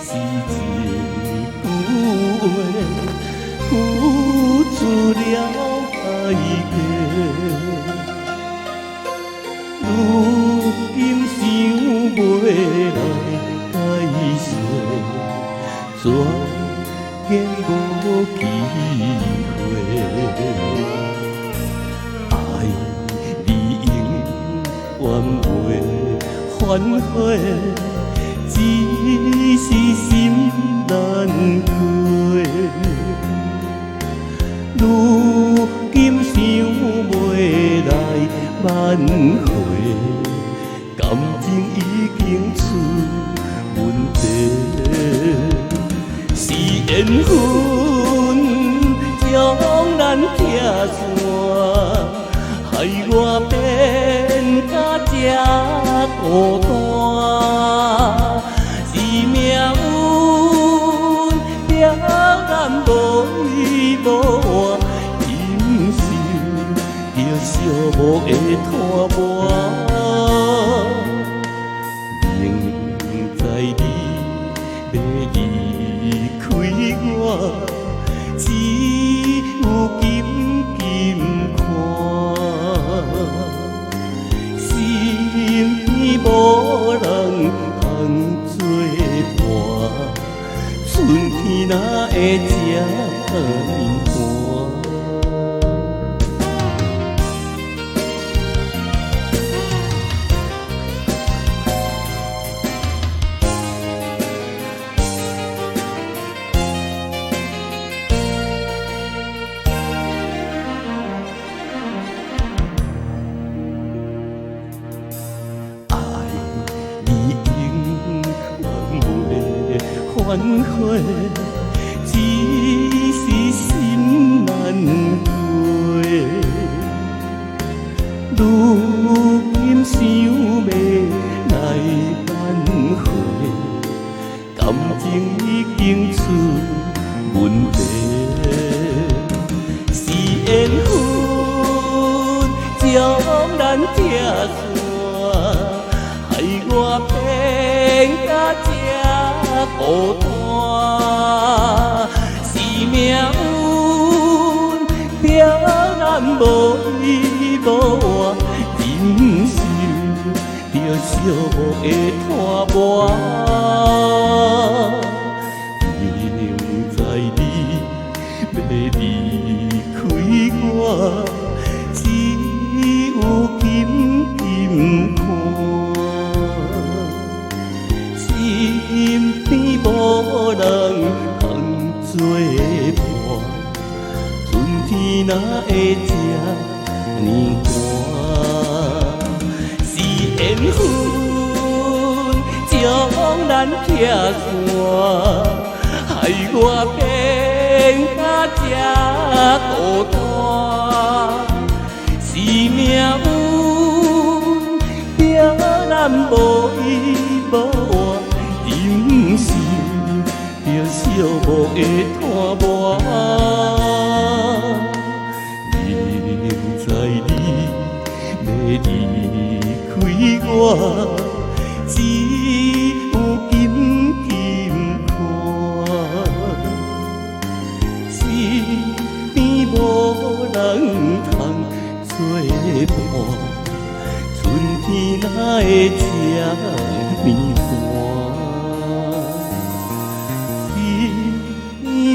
是一句话，付出了爱过。如今想袂来解释，怎见无机会？爱你永远袂反悔，只是心难过。如今想袂来挽回，感情已经出问题。是缘分将咱拆散，害我变甲这孤单。是命运了咱无依无靠，忍受着寂寞的拖磨。明知你要离开我，只有紧紧看，心边无人通作伴，春天哪会这呢寒？反悔，只是心难过。如今想要来挽回，感情已经出问题。是缘分将咱拆散，害我变甲这孤单。是命运了咱无依无靠，忍受着寂寞的拖磨。明知你要离开我，只有紧紧看，身边无人通作伴，春天哪会这呢寒？是缘分将咱拆散，害我变甲这孤单。是命运了咱无依无靠，忍受着寂寞的拖磨。明知你要离开我，只有紧紧看，身边无人通作伴，春天哪会这呢寒？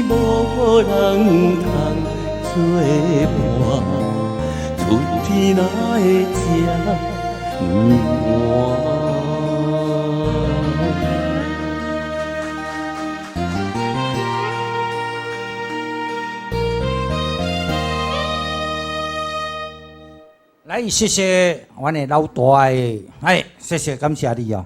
无人通作伴，春天哪会这呢寒？来，谢谢阮的老大的，谢谢感谢你哦。